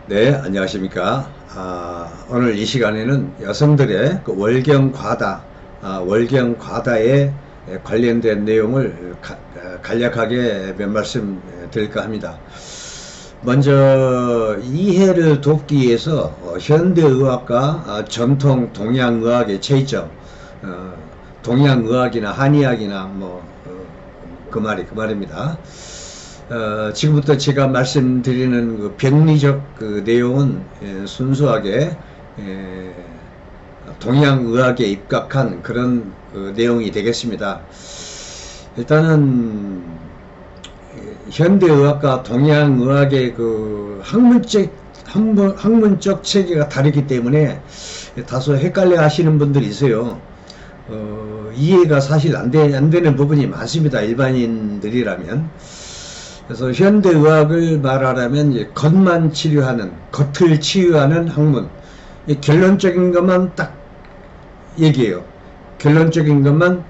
네, 안녕하십니까. 오늘 이 시간에는 여성들의 그 월경과다, 월경과다에 관련된 내용을 간략하게 몇 말씀 드릴까 합니다. 먼저 이해를 돕기 위해서 현대의학과 전통 동양의학의 차이점, 동양의학이나 한의학이나 그 말입니다. 지금부터 제가 말씀드리는 그 병리적 그 내용은 순수하게 동양의학에 입각한 그런 그 내용이 되겠습니다. 일단은 현대의학과 동양의학의 그 학문적 체계가 다르기 때문에 다소 헷갈려 하시는 분들이 있어요. 이해가 사실 안 되는 부분이 많습니다. 일반인들이라면. 그래서 현대의학을 말하려면 이제 겉만 치료하는, 겉을 치유하는 학문. 결론적인 것만 딱 얘기해요. 결론적인 것만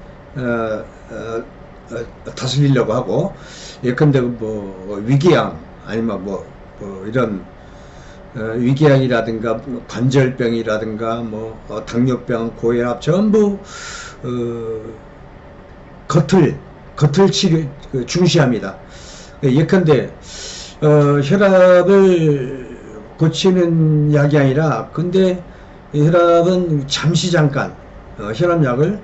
다스리려고 하고, 예컨대 위궤양 아니면 이런 위궤양이라든가 관절병이라든가 당뇨병, 고혈압 전부 겉을 치료 중시합니다. 예컨대 혈압을 고치는 약이 아니라, 근데 혈압은 잠깐 혈압약을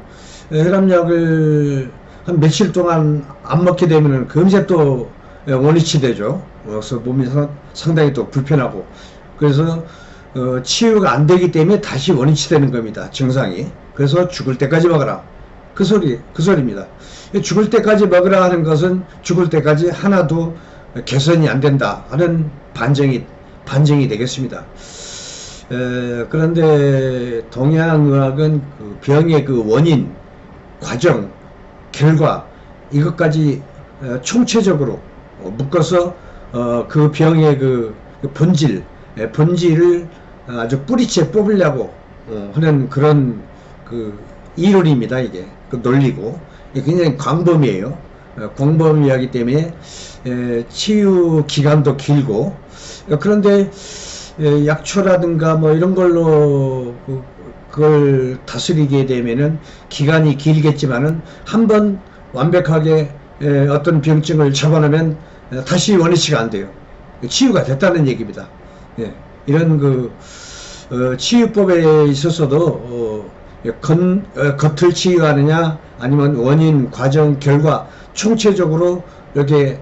한 며칠 동안 안 먹게 되면은 금세 또 원위치 되죠. 그래서 몸이 상당히 또 불편하고, 그래서 치유가 안 되기 때문에 다시 원위치 되는 겁니다. 증상이. 그래서 죽을 때까지 먹어라. 그 소리입니다. 죽을 때까지 먹으라 하는 것은 죽을 때까지 하나도 개선이 안 된다 하는 반증이 되겠습니다. 그런데 동양의학은 그 병의 그 원인, 과정, 결과, 이것까지 총체적으로 묶어서 그 병의 그 본질을 아주 뿌리째 뽑으려고 하는 그런 그 이론입니다. 이게 그 논리고 굉장히 광범위해요. 광범위하기 때문에 치유 기간도 길고, 그런데 약초라든가 이런 걸로 그걸 다스리게 되면은 기간이 길겠지만은 한번 완벽하게 어떤 병증을 잡아놓으면 다시 원위치가 안 돼요. 치유가 됐다는 얘기입니다. 이런 그 치유법에 있어서도 겉을 치유하느냐 아니면 원인, 과정, 결과 총체적으로 이렇게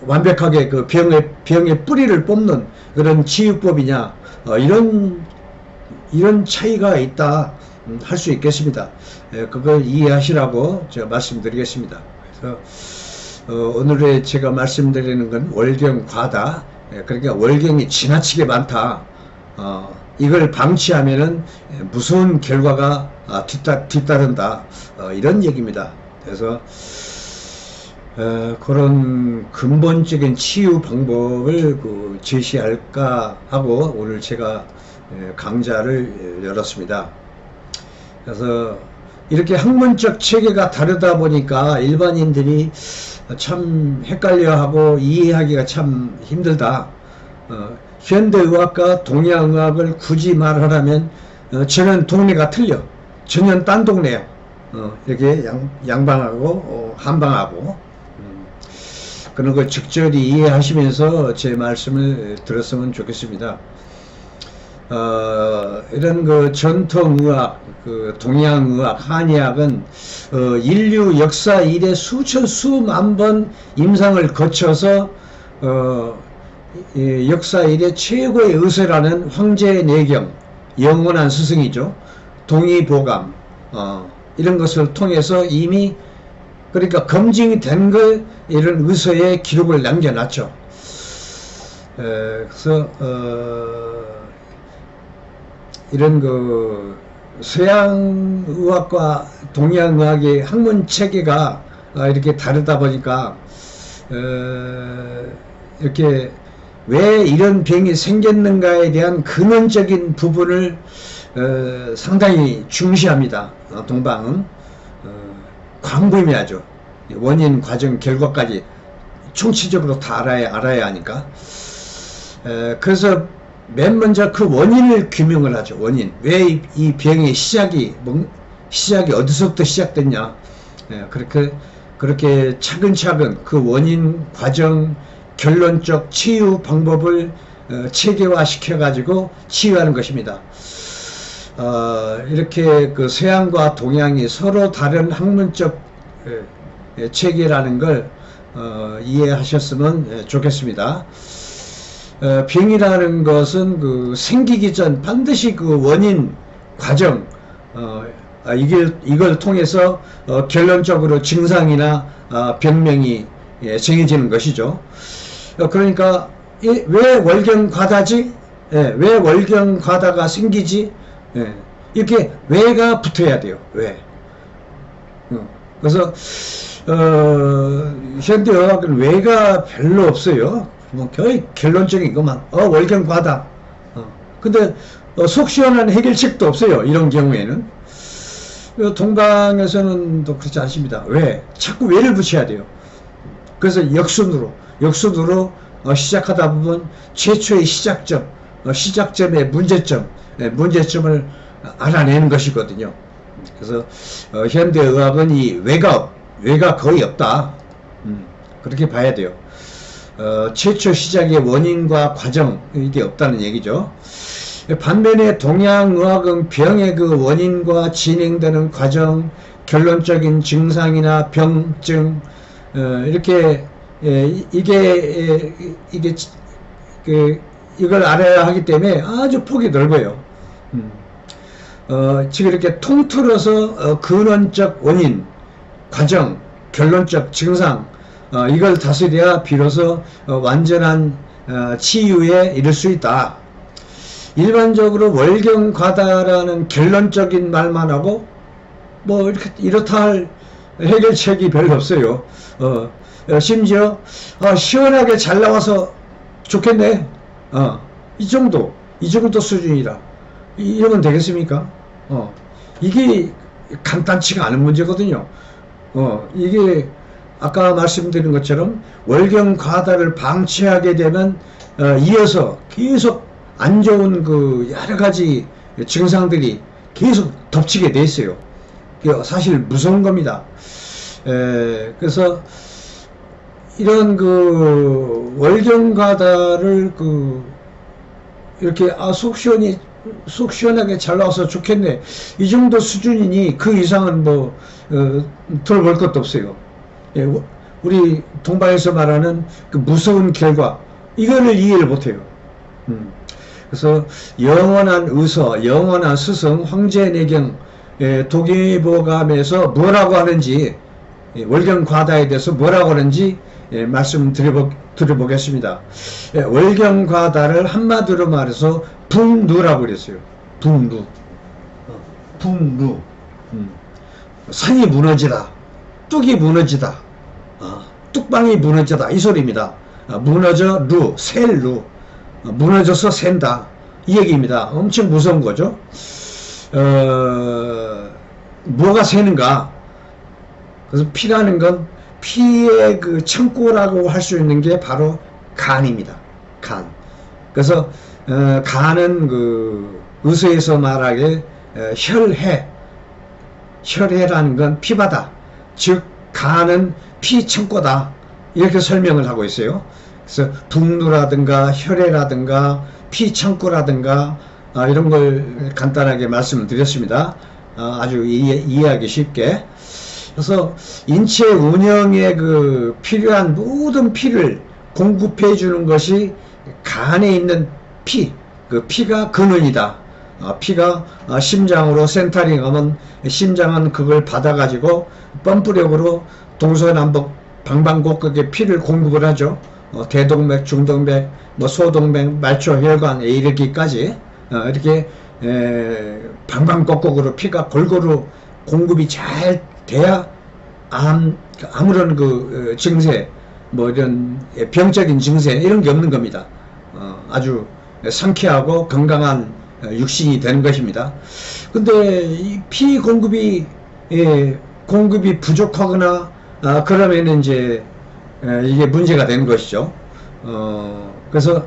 완벽하게 그 병의 뿌리를 뽑는 그런 치유법이냐, 이런 차이가 있다 할 수 있겠습니다. 그걸 이해하시라고 제가 말씀드리겠습니다. 그래서 오늘의 제가 말씀드리는 건 월경과다. 그러니까 월경이 지나치게 많다. 이걸 방치하면은 무서운 결과가 뒤따른다. 이런 얘기입니다. 그래서 그런 근본적인 치유 방법을 제시할까 하고 오늘 제가 강좌를 열었습니다. 그래서 이렇게 학문적 체계가 다르다 보니까 일반인들이 참 헷갈려하고 이해하기가 참 힘들다. 현대의학과 동양의학을 굳이 말하라면 저는 동네가 틀려. 전혀 딴 동네야. 이렇게 양방하고 한방하고 그런 걸 적절히 이해하시면서 제 말씀을 들었으면 좋겠습니다. 이런 그 전통의학, 그 동양의학, 한의학은 인류 역사 이래 수만 번 임상을 거쳐서 역사 이래 최고의 의사라는 황제내경, 영원한 스승이죠. 동의보감, 이런 것을 통해서 이미 그러니까 검증이 된 걸 이런 의서의 기록을 남겨놨죠. 그래서 이런 그 서양의학과 동양의학의 학문 체계가 이렇게 다르다 보니까 이렇게 왜 이런 병이 생겼는가에 대한 근원적인 부분을 상당히 중시합니다. 동방은 광범위하죠. 원인, 과정, 결과까지 총체적으로 다 알아야 하니까. 그래서 맨 먼저 그 원인을 규명을 하죠. 원인. 왜 이 병의 시작이 어디서부터 시작됐냐. 예, 그렇게 차근차근 그 원인, 과정, 결론적 치유 방법을 체계화 시켜가지고 치유하는 것입니다. 이렇게 그 서양과 동양이 서로 다른 학문적 체계라는 걸 이해하셨으면 좋겠습니다. 병이라는 것은 그 생기기 전 반드시 그 원인, 과정, 이걸 통해서 결론적으로 증상이나 병명이 정해지는 것이죠. 그러니까 왜 월경과다지? 왜 월경과다가 생기지? 이렇게 왜가 붙어야 돼요. 왜? 그래서 현대의학은 왜가 별로 없어요. 뭐 거의 결론적인 것만. 월경과다. 근데 속 시원한 해결책도 없어요. 이런 경우에는. 동방에서는 또 그렇지 않습니다. 왜? 자꾸 왜를 붙여야 돼요. 그래서 역순으로 시작하다 보면 최초의 시작점의 문제점을 알아내는 것이거든요. 그래서 현대의학은 이 왜가 거의 없다. 그렇게 봐야 돼요. 최초 시작의 원인과 과정, 이게 없다는 얘기죠. 반면에 동양의학은 병의 그 원인과 진행되는 과정, 결론적인 증상이나 병증, 이렇게 이걸 알아야 하기 때문에 아주 폭이 넓어요. 지금 이렇게 통틀어서 근원적 원인, 과정, 결론적 증상, 이걸 다스려야 비로소 완전한 치유에 이를 수 있다. 일반적으로 월경과다라는 결론적인 말만 하고 뭐 이렇다 할 해결책이 별로 없어요. 심지어 시원하게 잘 나와서 좋겠네. 이 정도 수준이라 이러면 되겠습니까? 이게 간단치가 않은 문제거든요. 이게 아까 말씀드린 것처럼 월경과다를 방치하게 되면 이어서 계속 안 좋은 그 여러 가지 증상들이 계속 덮치게 돼 있어요. 사실 무서운 겁니다. 그래서 이런 그 월경과다를 이렇게 속 시원하게 잘 나와서 좋겠네. 이 정도 수준이니 그 이상은 뭐 들어볼 것도 없어요. 우리 동방에서 말하는 그 무서운 결과, 이거를 이해를 못해요. 그래서 영원한 의서, 영원한 스승 황제내경 도기보감에서 뭐라고 하는지, 월경과다에 대해서 뭐라고 하는지 말씀 드려보겠습니다. 월경과다를 한마디로 말해서 북루라고 그랬어요. 북루. 산이 무너지다, 뚝이 무너지다, 뚝방이 무너지다, 이 소리입니다. 무너져 셀루, 무너져서 샌다, 이 얘기입니다. 엄청 무서운 거죠. 뭐가 새는가? 그래서 피라는 건 피의 그 창고라고 할 수 있는 게 바로 간입니다. 간. 그래서 간은 그 의서에서 말하기에 혈해라는 건 피바다, 즉 간은 피 창고다, 이렇게 설명을 하고 있어요. 그래서 북루라든가 혈해라든가 피 창고라든가 이런 걸 간단하게 말씀을 드렸습니다. 아주 이해하기 쉽게. 그래서 인체 운영에 그 필요한 모든 피를 공급해 주는 것이 간에 있는 피, 그 피가 근원이다. 피가 심장으로 센터링하면 심장은 그걸 받아가지고 펌프력으로 동서남북 방방곡곡에 피를 공급을 하죠. 대동맥, 중동맥, 뭐 소동맥, 말초혈관에 이르기까지 이렇게 방방곡곡으로 피가 골고루 공급이 잘 돼야 아무런 그 증세, 뭐 이런 병적인 증세 이런 게 없는 겁니다. 아주 상쾌하고 건강한 육신이 되는 것입니다. 근데 이 피 공급이 부족하거나 그러면 이제 이게 문제가 되는 것이죠. 그래서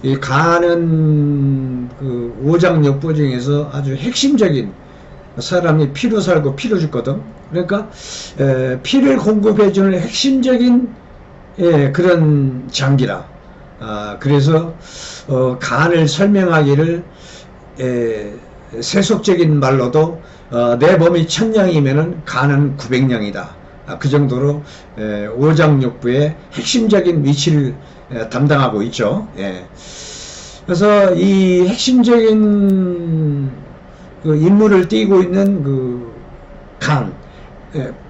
이 간은 그 오장육부 중에서 아주 핵심적인, 사람이 피로 살고 피로 죽거든. 그러니까 피를 공급해주는 핵심적인 그런 장기라. 그래서 간을 설명하기를 세속적인 말로도 내 몸이 1000냥이면은 간은 900냥이다. 그 정도로 오장육부의 핵심적인 위치를 담당하고 있죠. 그래서 이 핵심적인 그 임무를 띠고 있는 그 간,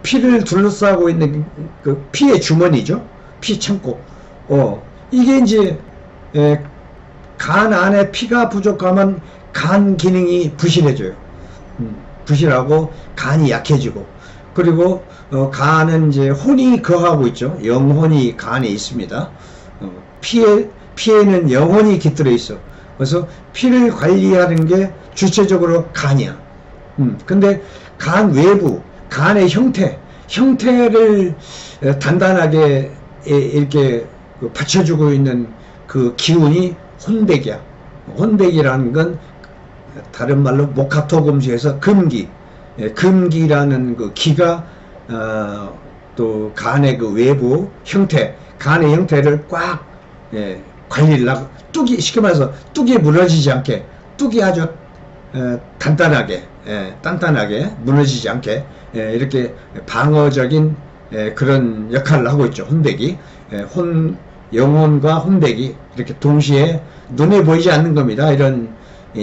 피를 둘러싸고 있는 그 피의 주머니죠. 피 창고. 이게 이제 간 안에 피가 부족하면 간 기능이 부실해져요. 부실하고 간이 약해지고, 그리고 간은 이제 혼이 거하고 있죠. 영혼이 간에 있습니다. 피에는 영혼이 깃들어 있어. 그래서 피를 관리하는 게 주체적으로 간이야. 근데 간 외부, 간의 형태를 단단하게 이렇게 받쳐주고 있는 그 기운이 혼백이야. 혼백이라는 건 다른 말로 모카토 금수에서 금기, 금기라는 그 기가 또 간의 그 외부 형태, 간의 형태를 꽉 관리를 하고, 뚝이, 쉽게 말해서 뚝이 무너지지 않게, 뚝이 아주 단단하게 무너지지 않게 이렇게 방어적인 그런 역할을 하고 있죠. 혼백이. 영혼과 혼백이 이렇게 동시에 눈에 보이지 않는 겁니다. 이런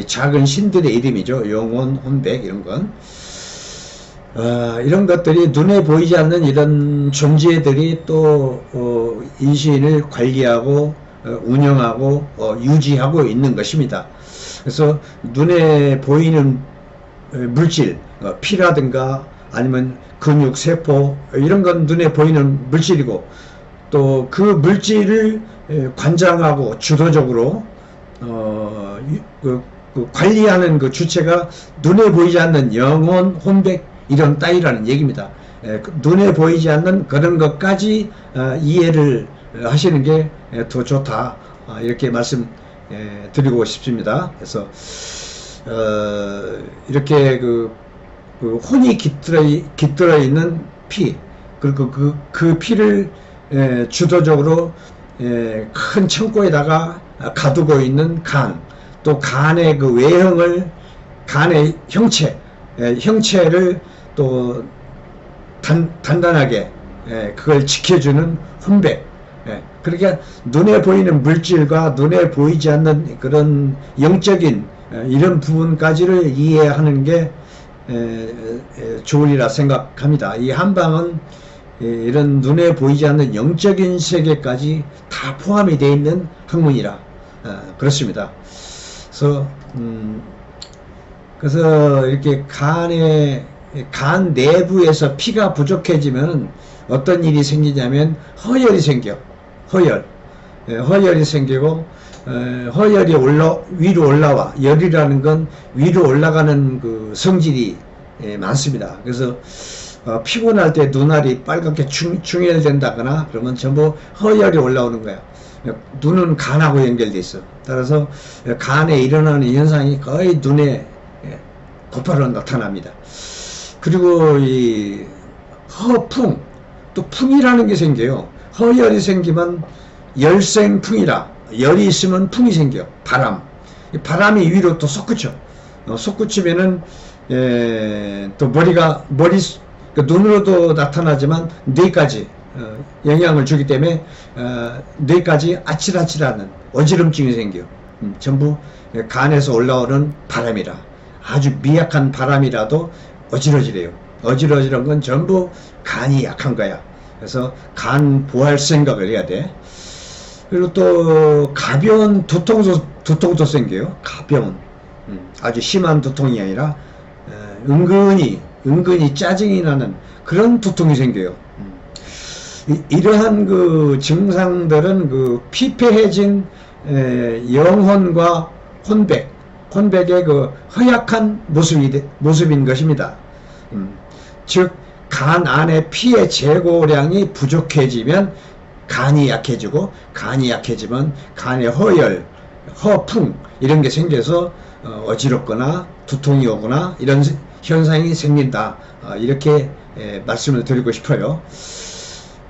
작은 신들의 이름이죠. 영혼, 혼백, 이런 건. 이런 것들이 눈에 보이지 않는 이런 존재들이 또 인신을 관리하고 운영하고 유지하고 있는 것입니다. 그래서 눈에 보이는 물질, 피라든가 아니면 근육, 세포, 이런 건 눈에 보이는 물질이고, 또 그 물질을 관장하고 주도적으로 그 관리하는 그 주체가 눈에 보이지 않는 영혼, 혼백, 이런 따위라는 얘기입니다. 눈에 보이지 않는 그런 것까지 이해를 하시는 게 더 좋다, 이렇게 말씀 드리고 싶습니다. 그래서 이렇게 그 혼이 깃들어 있는 피, 그리고 그 피를 주도적으로 큰 창고에다가 가두고 있는 간, 또 간의 그 외형을, 간의 형체를 또 단단하게 그걸 지켜주는 혼백. 그러니까 눈에 보이는 물질과 눈에 보이지 않는 그런 영적인 이런 부분까지를 이해하는 게 좋으리라 생각합니다. 이 한방은 이런 눈에 보이지 않는 영적인 세계까지 다 포함이 되어 있는 학문이라 그렇습니다. 그래서 이렇게 간 내부에서 피가 부족해지면 어떤 일이 생기냐면 허열이 생겨. 허열이 생기고, 허열이 위로 올라와. 열이라는 건 위로 올라가는 그 성질이 많습니다. 그래서 피곤할 때 눈알이 빨갛게 충혈된다거나 그러면 전부 허열이 올라오는 거야. 눈은 간하고 연결돼 있어. 따라서 간에 일어나는 현상이 거의 눈에 곧바로 나타납니다. 그리고 이 허풍, 또 풍이라는 게 생겨요. 허열이 생기면 열생풍이라, 열이 있으면 풍이 생겨. 바람이 위로 또 솟구쳐. 솟구치면은 또 눈으로도 나타나지만 뇌까지 영향을 주기 때문에 뇌까지 아찔아찔하는 어지럼증이 생겨. 전부 간에서 올라오는 바람이라. 아주 미약한 바람이라도 어지러지래요. 어지러지는 건 전부 간이 약한 거야. 그래서 간 보할 생각을 해야 돼. 그리고 또 가벼운 두통도 생겨요. 가벼운, 아주 심한 두통이 아니라 은근히 짜증이 나는 그런 두통이 생겨요. 이러한 그 증상들은 그 피폐해진 영혼과 혼백의 그 허약한 모습인 것입니다. 즉 간 안에 피의 재고량이 부족해지면 간이 약해지고, 간이 약해지면 간에 허열, 허풍 이런 게 생겨서 어지럽거나 두통이 오거나 이런 현상이 생긴다. 이렇게 말씀을 드리고 싶어요.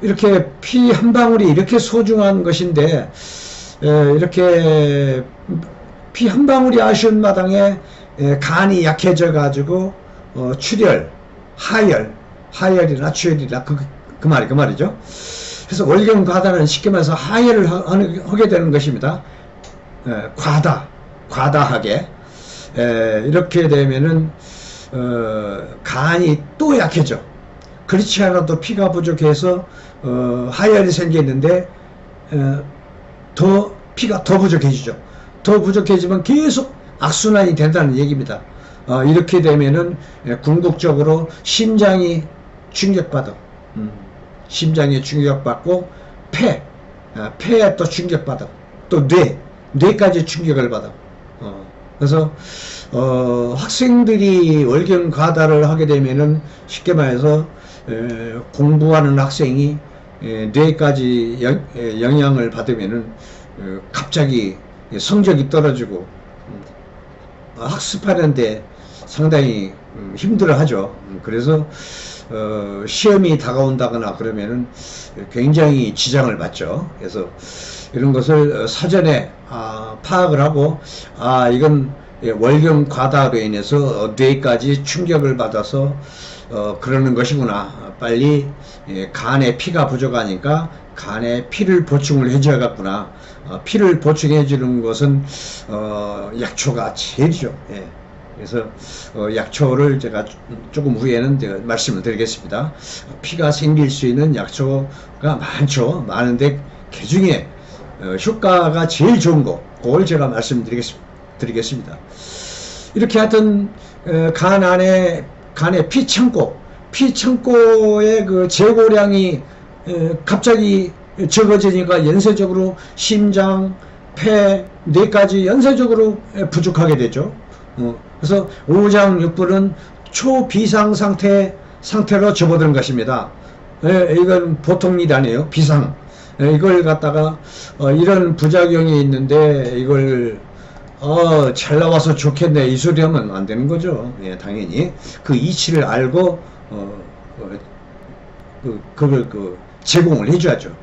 이렇게 피 한 방울이 이렇게 소중한 것인데, 이렇게 피 한 방울이 아쉬운 마당에 간이 약해져 가지고 출혈, 하열이나 출혈이나 그 말이죠. 그래서 월경 과다는 쉽게 말해서 하혈을 하게 되는 것입니다. 과다하게 이렇게 되면은 간이 또 약해져. 그렇지 않아도 피가 부족해서 하혈이 생겼는데 피가 더 부족해지죠. 더 부족해지면 계속 악순환이 된다는 얘기입니다. 이렇게 되면은 궁극적으로 심장이 충격받아. 심장에 충격받고 폐에 또 충격받아. 또 뇌까지 충격을 받아. 그래서 학생들이 월경 과다를 하게 되면은 쉽게 말해서 공부하는 학생이 뇌까지 영향을 받으면은 갑자기 성적이 떨어지고 학습하는데 상당히 힘들어하죠. 그래서 시험이 다가온다거나 그러면은 굉장히 지장을 받죠. 그래서 이런 것을 사전에 파악을 하고 이건 월경 과다로 인해서 뇌까지 충격을 받아서 그러는 것이구나. 빨리 간에 피가 부족하니까 간에 피를 보충을 해줘야겠구나. 피를 보충해 주는 것은 약초가 제일이죠. 그래서 약초를 제가 조금 후에는 제가 말씀을 드리겠습니다. 피가 생길 수 있는 약초가 많은데 그 중에 효과가 제일 좋은 거, 그걸 제가 말씀드리겠습니다. 이렇게 하여튼 간에 피창고의 그 제고량이 갑자기 적어지니까 연쇄적으로 심장, 폐, 뇌까지 연쇄적으로 부족하게 되죠. 그래서 오장육부는 초비상 상태로 접어드는 것입니다. 이건 보통 일이 아니에요. 비상. 이걸 갖다가 이런 부작용이 있는데 이걸 잘 나와서 좋겠네 이 소리 하면 안 되는 거죠. 당연히 그 이치를 알고 그걸 제공을 해줘야죠.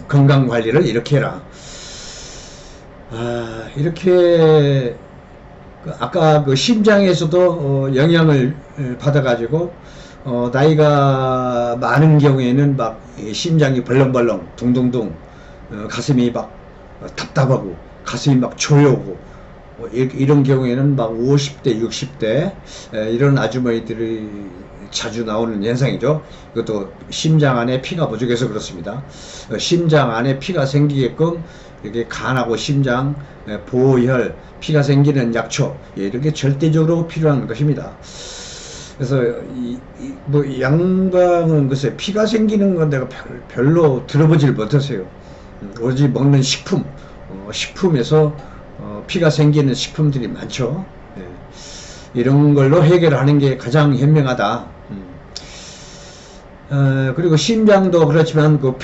건강 관리를 이렇게 해라. 이렇게 아까 그 심장에서도 영향을 받아가지고 나이가 많은 경우에는 막 심장이 벌렁벌렁 둥둥둥 가슴이 막 답답하고 가슴이 막 조여오고 이런 경우에는 막 50대 60대 이런 아주머니들이 자주 나오는 현상이죠. 이것도 심장 안에 피가 부족해서 그렇습니다. 심장 안에 피가 생기게끔 이렇게 간하고 심장, 보혈, 피가 생기는 약초 이렇게 절대적으로 필요한 것입니다. 그래서 뭐 양방은 글쎄 피가 생기는 건 내가 별로 들어보질 못했어요. 오직 먹는 식품에서 피가 생기는 식품들이 많죠. 이런 걸로 해결하는 게 가장 현명하다. 그리고 심장도 그렇지만 그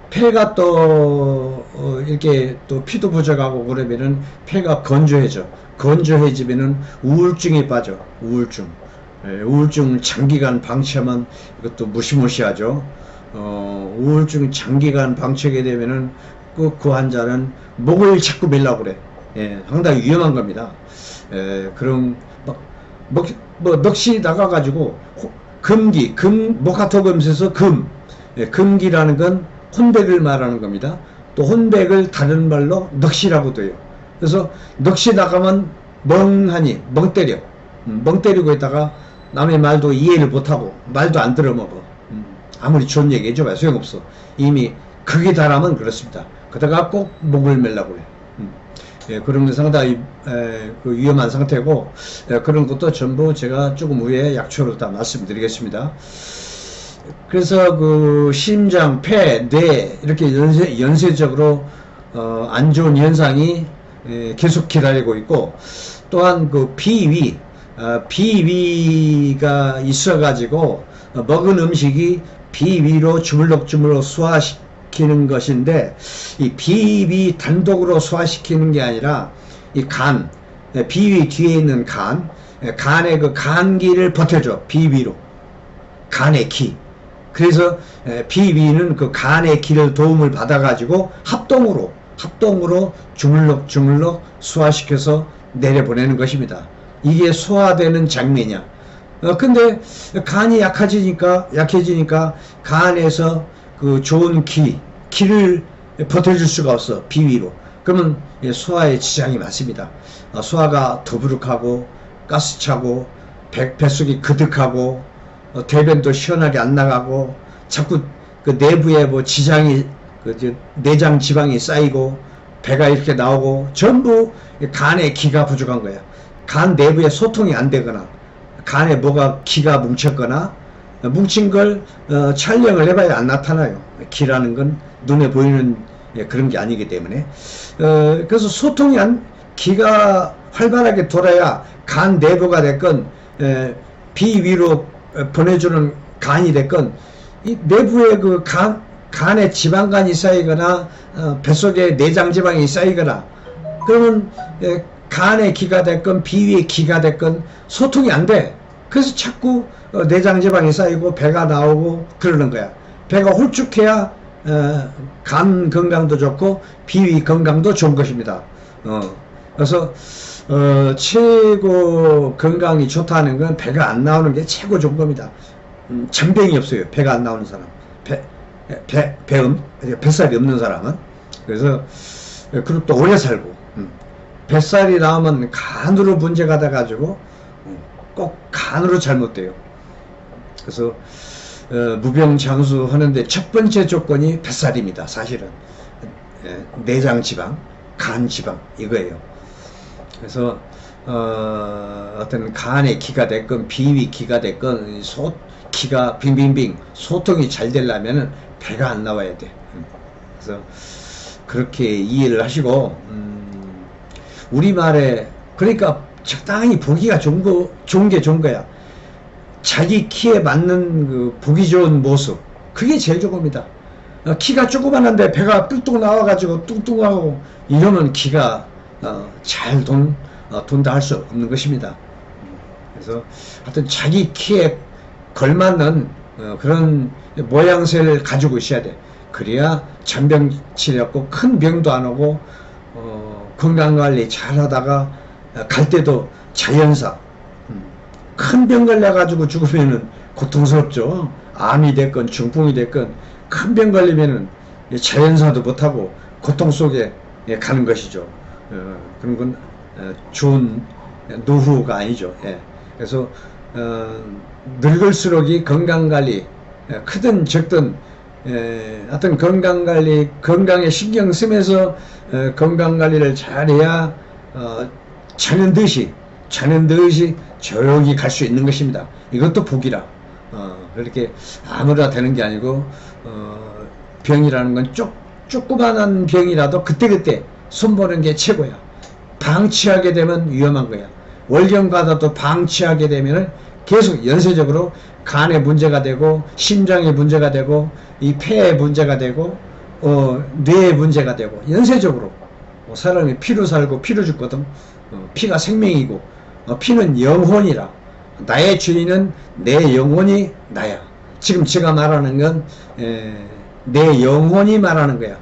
폐가 또 이렇게 또 피도 부족하고 그러면은 폐가 건조해지면은 우울증에 빠져. 우울증 장기간 방치하면 이것도 무시무시하죠. 우울증 장기간 방치하게 되면은 그 환자는 목을 자꾸 밀라고 그래. 상당히 위험한 겁니다. 그럼 넋이 나가가지고 목화토금에서 금기라는 건 혼백을 말하는 겁니다. 또 혼백을 다른 말로 넋이라고도 해요. 그래서 넋이 나가면 멍하니 멍 때리고 있다가 남의 말도 이해를 못하고 말도 안 들어먹어. 아무리 좋은 얘기 해줘봐야 소용없어. 이미 극에 달하면 그렇습니다. 그러다가 꼭 목을 매려고 해. 그런 게 상당히 그 위험한 상태고, 그런 것도 전부 제가 조금 후에 약초로 다 말씀드리겠습니다. 그래서 그 심장, 폐, 뇌 이렇게 연쇄적으로 안 좋은 현상이 계속 기다리고 있고, 또한 그 비위가 있어가지고 먹은 음식이 비위로 주물럭주물럭 소화시켜 소화시키는 것인데, 이 비위 단독으로 소화시키는 게 아니라 이 간, 비위 뒤에 있는 간, 간의 그 간기를 버텨줘. 비위로. 간의 기. 그래서 비위는 그 간의 기를 도움을 받아가지고 합동으로 주물럭 소화시켜서 내려보내는 것입니다. 이게 소화되는 장면이야. 근데 간이 약해지니까 간에서 그 좋은 기를 버텨줄 수가 없어. 비위로. 그러면 소화에 지장이 많습니다. 소화가 더부룩하고 가스차고 뱃속이 그득하고 대변도 시원하게 안 나가고 자꾸 그 내부에 뭐 지장이 내장 지방이 쌓이고 배가 이렇게 나오고 전부 간에 기가 부족한 거야. 간 내부에 소통이 안 되거나 간에 뭐가 기가 뭉쳤거나 뭉친 걸 촬영을 해봐야 안 나타나요. 기라는 건 눈에 보이는 그런 게 아니기 때문에 그래서 기가 활발하게 돌아야 간 내부가 됐건 비위로 보내주는 간이 됐건 이 내부에 그 간에 지방간이 쌓이거나 뱃속에 내장 지방이 쌓이거나 그러면 간의 기가 됐건 비위의 기가 됐건 소통이 안 돼. 그래서 자꾸 내장 지방이 쌓이고 배가 나오고 그러는 거야. 배가 홀쭉해야 간 건강도 좋고 비위 건강도 좋은 것입니다. 그래서 최고 건강이 좋다는 건 배가 안 나오는 게 최고 좋은 겁니다. 전병이 없어요. 배가 안 나오는 사람. 뱃살이 없는 사람은. 그래서 그리고 또 오래 살고 뱃살이 나오면 간으로 문제가 돼가지고 꼭 간으로 잘못돼요. 그래서 무병장수 하는데 첫 번째 조건이 뱃살입니다. 사실은 내장 지방, 간 지방 이거예요. 그래서 어떤 간의 기가 됐건 비위 기가 됐건 기가 빙빙빙 소통이 잘 되려면 배가 안 나와야 돼. 그래서 그렇게 이해를 하시고 우리말에 그러니까 적당히 보기가 좋은 게 좋은 거야. 자기 키에 맞는 그 보기 좋은 모습 그게 제일 좋은 겁니다. 키가 조그만한데 배가 뚝뚝 나와가지고 뚱뚱하고 이러면 기가 잘 돈다 할 수 없는 것입니다. 그래서 하여튼 자기 키에 걸맞는 그런 모양새를 가지고 있어야 돼. 그래야 잔병치레 없고 큰 병도 안 오고 건강관리 잘 하다가 갈 때도 자연사. 큰 병 걸려가지고 죽으면은 고통스럽죠. 암이 됐건 중풍이 됐건 큰 병 걸리면은 자연사도 못하고 고통 속에 가는 것이죠. 그런 건 좋은 노후가 아니죠. 그래서 늙을수록이 건강관리 크든 적든 어떤 건강관리 건강에 신경 쓰면서 건강관리를 잘해야 자는 듯이 조용히 갈 수 있는 것입니다. 이것도 복이라 그렇게 아무나 되는 게 아니고 병이라는 건 조그만한 병이라도 그때그때 손보는 게 최고야. 방치하게 되면 위험한 거야. 월경 받아도 방치하게 되면 계속 연쇄적으로 간에 문제가 되고 심장에 문제가 되고 이 폐에 문제가 되고 뇌에 문제가 되고 연쇄적으로 사람이 피로 살고 피로 죽거든. 피가 생명이고 피는 영혼이라 나의 주인은 내 영혼이 나야. 지금 제가 말하는 건 내 영혼이 말하는 거야.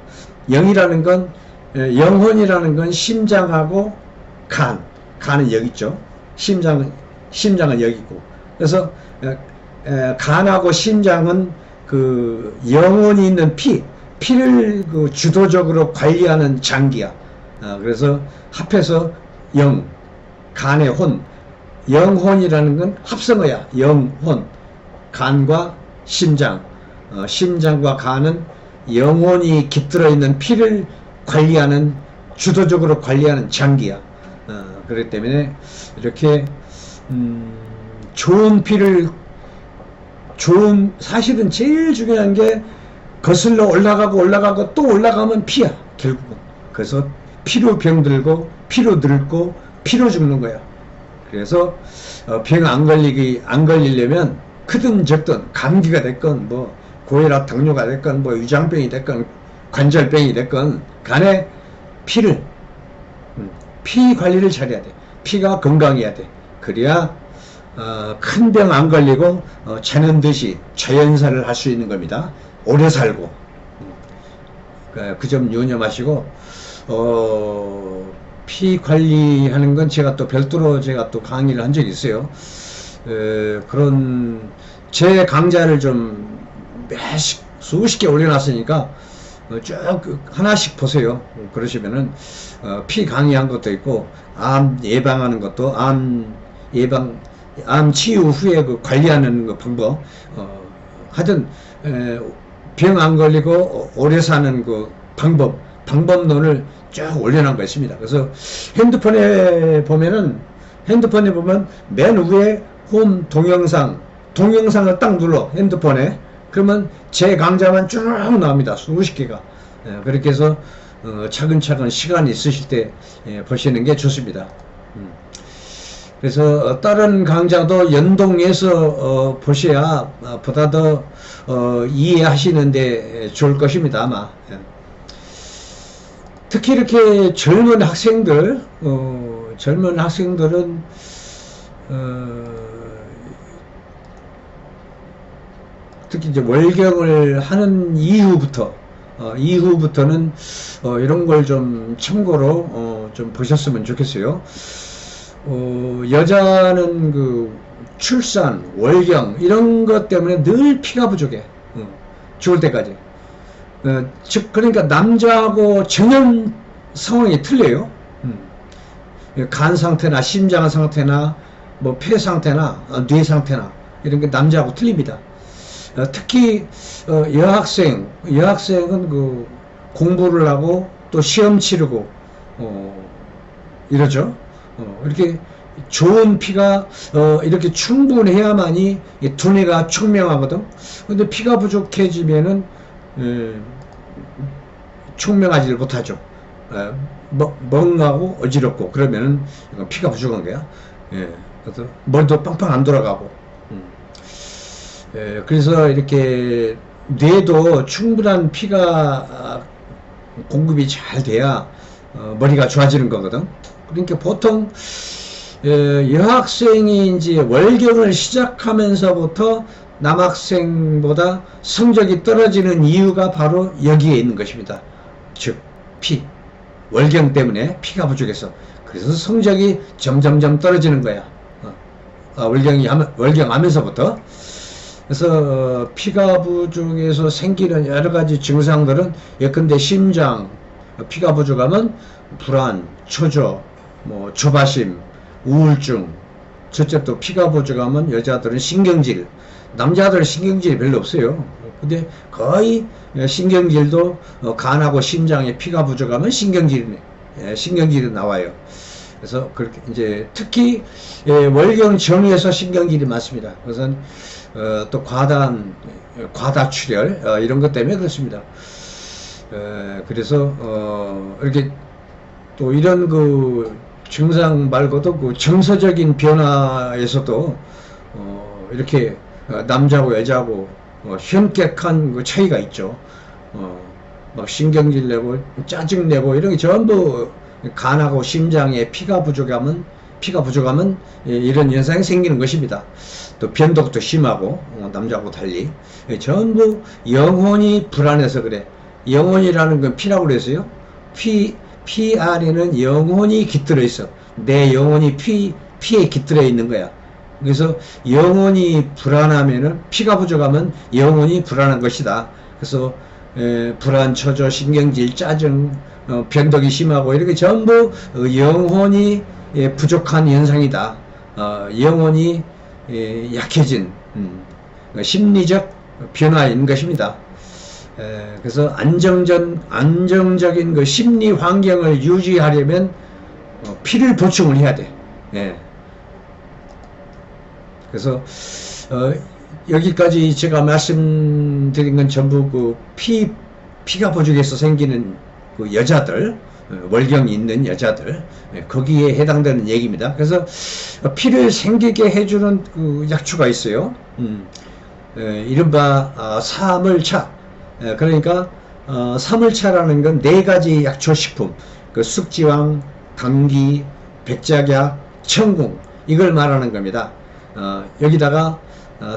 영이라는 건 영혼이라는 건 심장하고 간은 여기 있죠. 심장은 여기 있고. 그래서 간하고 심장은 그 영혼이 있는 피를 그 주도적으로 관리하는 장기야. 그래서 합해서 간의 혼, 영혼이라는 건 합성어야. 영혼, 간과 심장, 심장과 간은 영혼이 깃들어 있는 피를 관리하는 주도적으로 관리하는 장기야. 그렇기 때문에 이렇게 사실은 제일 중요한 게 거슬러 올라가고 또 올라가면 피야 결국은. 그래서 피로 병들고 피로 늙고 피로 죽는 거야. 그래서 병 안 걸리려면 크든 적든 감기가 됐건 뭐 고혈압 당뇨가 됐건 뭐 위장병이 됐건 관절병이 됐건 간에 피를 피 관리를 잘해야 돼. 피가 건강해야 돼. 그래야 큰 병 안 걸리고 자는 듯이 자연사를 할 수 있는 겁니다. 오래 살고. 그 점 유념하시고 피 관리하는 건 제가 또 별도로 제가 또 강의를 한 적이 있어요. 그런 제 강좌를 좀 수십 개 올려놨으니까 쭉 하나씩 보세요. 그러시면은 피 강의한 것도 있고 암 예방하는 것도 암 치유 후에 그 관리하는 그 방법 하여튼 병 안 걸리고 오래 사는 그 방법론을 쭉 올려놓은 거 있습니다. 그래서 핸드폰에 보면 맨 위에 홈 동영상을 딱 눌러 핸드폰에 그러면 제 강좌만 쭉 나옵니다. 수십 개가. 그렇게 해서 차근차근 시간이 있으실 때 보시는 게 좋습니다. 그래서 다른 강좌도 연동해서 보셔야 보다 더 이해하시는데 좋을 것입니다. 아마. 특히 이렇게 젊은 학생들은 특히 이제 월경을 하는 이후부터는 이런 걸 좀 참고로 좀 보셨으면 좋겠어요. 여자는 그 출산, 월경 이런 것 때문에 늘 피가 부족해. 죽을 때까지. 즉 그러니까 남자하고 전혀 상황이 틀려요. 간 상태나 심장 상태나 뭐 폐 상태나 뇌 상태나 이런 게 남자하고 틀립니다. 특히 여학생은 그 공부를 하고 또 시험 치르고 이러죠. 이렇게 좋은 피가 이렇게 충분해야만이 두뇌가 총명하거든. 근데 피가 부족해지면은 총명하지를 못하죠. 멍하고 어지럽고 그러면은 이건 피가 부족한 거야. 그래서 머리도 빵빵 안 돌아가고. 그래서 이렇게 뇌도 충분한 피가 공급이 잘 돼야 머리가 좋아지는 거거든. 그러니까 보통 여학생이 이제 월경을 시작하면서부터 남학생보다 성적이 떨어지는 이유가 바로 여기에 있는 것입니다. 즉 월경 때문에 피가 부족해서 그래서 성적이 점점점 떨어지는 거야. 월경하면서부터. 그래서 피가 부족해서 생기는 여러 가지 증상들은 예컨대 심장 피가 부족하면 불안, 초조, 뭐 조바심, 우울증. 첫째 또 피가 부족하면 여자들은 신경질, 남자들은 신경질이 별로 없어요. 근데 거의 신경질도 간하고 심장에 피가 부족하면 신경질이 나와요. 그래서 그렇게 이제 특히 월경 전후에서 신경질이 많습니다. 그것은 또 과다출혈 이런 것 때문에 그렇습니다. 그래서 이렇게 또 이런 그 증상 말고도 그 정서적인 변화에서도 이렇게 남자하고 여자하고 현격한 그 차이가 있죠. 막 신경질 내고 짜증 내고 이런 게 전부 간하고 심장에 피가 부족하면 이런 현상이 생기는 것입니다. 또 변덕도 심하고 남자하고 달리 전부 영혼이 불안해서 그래. 영혼이라는 건 피라고 그랬어요. 피 안에는 영혼이 깃들어 있어. 내 영혼이 피에 깃들어 있는 거야. 그래서 영혼이 불안하면은 피가 부족하면 영혼이 불안한 것이다. 그래서 불안, 초조, 신경질, 짜증, 변덕이 심하고 이렇게 전부 영혼이 부족한 현상이다. 영혼이 약해진 심리적 변화인 것입니다. 그래서 안정적인 그 심리 환경을 유지하려면 피를 보충을 해야 돼. 그래서 여기까지 제가 말씀드린 건 전부 그 피가 부족해서 생기는 그 여자들, 월경이 있는 여자들, 거기에 해당되는 얘기입니다. 그래서 피를 생기게 해주는 그 약초가 있어요. 이른바 사물차. 그러니까 사물차라는 건 네 가지 약초식품, 그 숙지황, 당귀, 백작약, 청궁, 이걸 말하는 겁니다. 여기다가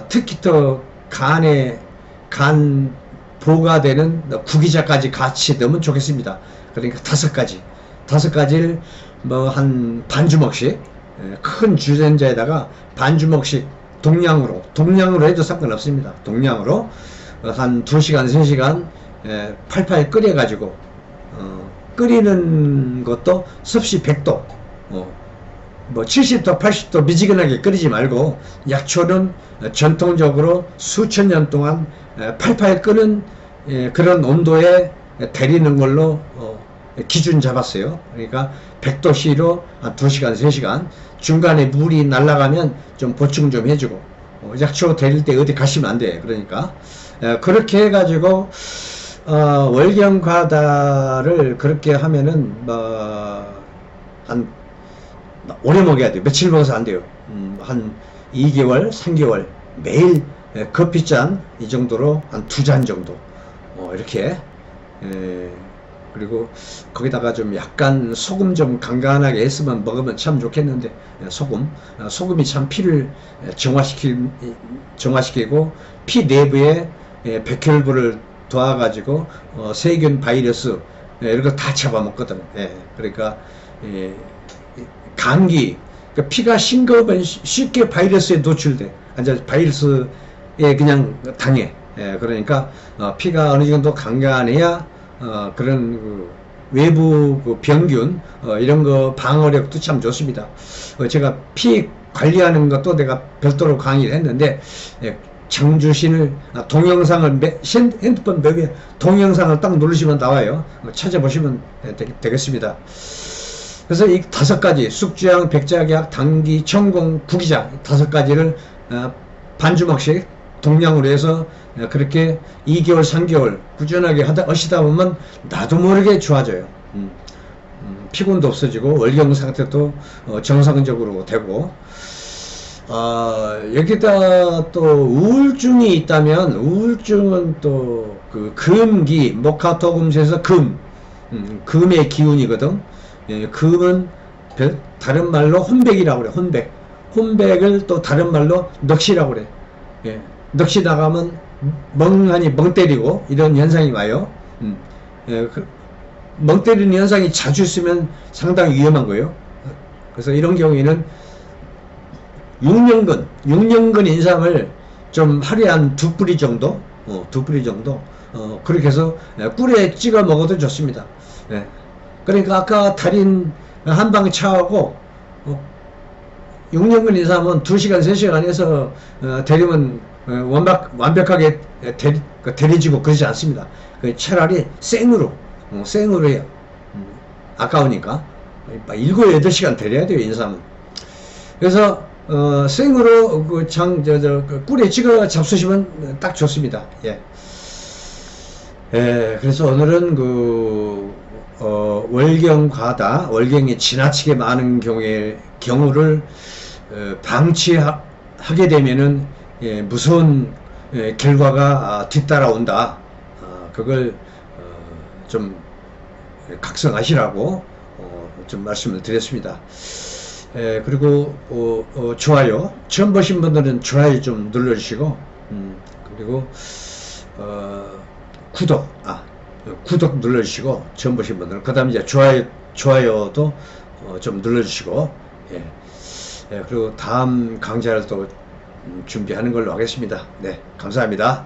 특히 또 간 보가 되는 구기자까지 같이 넣으면 좋겠습니다. 그러니까 다섯 가지를 뭐 한 반 주먹씩, 큰 주전자에다가 반 주먹씩 동량으로 해도 상관없습니다. 동량으로 한 2시간 3시간 팔팔 끓여 가지고 끓이는 것도 섭씨 100도, 뭐 70도 80도 미지근하게 끓이지 말고, 약초는 전통적으로 수천 년 동안 팔팔 끓는 그런 온도에 데리는 걸로 기준 잡았어요. 그러니까 100도씨로 한 2시간 3시간, 중간에 물이 날아가면 좀 보충 좀 해주고, 약초 데릴 때 어디 가시면 안 돼. 그러니까 그렇게 해가지고 월경과다를 그렇게 하면은 한 오래 먹어야 돼요. 며칠 먹어서 안 돼요. 한 2개월 3개월 매일 커피잔 이 정도로 한 2잔 정도 이렇게, 그리고 거기다가 좀 약간 소금 좀 간간하게 했으면 먹으면 참 좋겠는데, 소금이 참 피를 정화시키고 피 내부에 백혈구를 도와가지고 세균, 바이러스 이런 거 다 잡아먹거든. 그러니까 감기, 그러니까 피가 싱거우면 쉽게 바이러스에 노출돼. 완전 바이러스에 그냥 당해. 그러니까 피가 어느 정도 간간해야 그런 그 외부 그 병균 이런 거 방어력도 참 좋습니다. 제가 피 관리하는 것도 내가 별도로 강의를 했는데, 장주신을 동영상을 핸드폰 맵에 동영상을 딱 누르시면 나와요. 찾아보시면 되겠습니다. 그래서 이 5가지 숙주향, 백작약, 당귀, 청궁, 구기장 5가지를 반 주먹씩 동량으로 해서 그렇게 2개월 3개월 꾸준하게 하시다 보면 나도 모르게 좋아져요. 피곤도 없어지고 월경 상태도 정상적으로 되고, 여기다 또 우울증이 있다면, 우울증은 또 그 금기, 목화토금수에서 금의 기운이거든. 금은 다른 말로 혼백이라고 그래. 혼백을 또 다른 말로 넋이라고 그래. 넋이 나가면 멍하니 멍 때리고 이런 현상이 와요. 멍 때리는 현상이 자주 있으면 상당히 위험한 거예요. 그래서 이런 경우에는 6년근 인삼을 좀 하루에 한 2뿌리 정도, 그렇게 해서 꿀에 찍어 먹어도 좋습니다. 그러니까 아까 달인 한 방 차하고 6년근 인삼은 2시간 3시간 해서 데리면 완벽하게 데려지고 그러지 않습니다. 차라리 생으로 해요. 아까우니까 7, 8시간 데려야 돼요, 인삼은. 그래서 생으로 그 꿀에 찍어 잡수시면 딱 좋습니다. 그래서 오늘은 월경과다, 월경이 지나치게 많은 경우를 방치하게 되면은 무서운 결과가 뒤따라온다. 그걸 좀 각성하시라고 좀 말씀을 드렸습니다. 그리고 좋아요, 처음 보신 분들은 좋아요 좀 눌러주시고, 그리고 구독 눌러주시고, 처음 보신 분들은 그 다음에 이제 좋아요도 좀 눌러주시고, 그리고 다음 강좌를 또 준비하는 걸로 하겠습니다. 네, 감사합니다.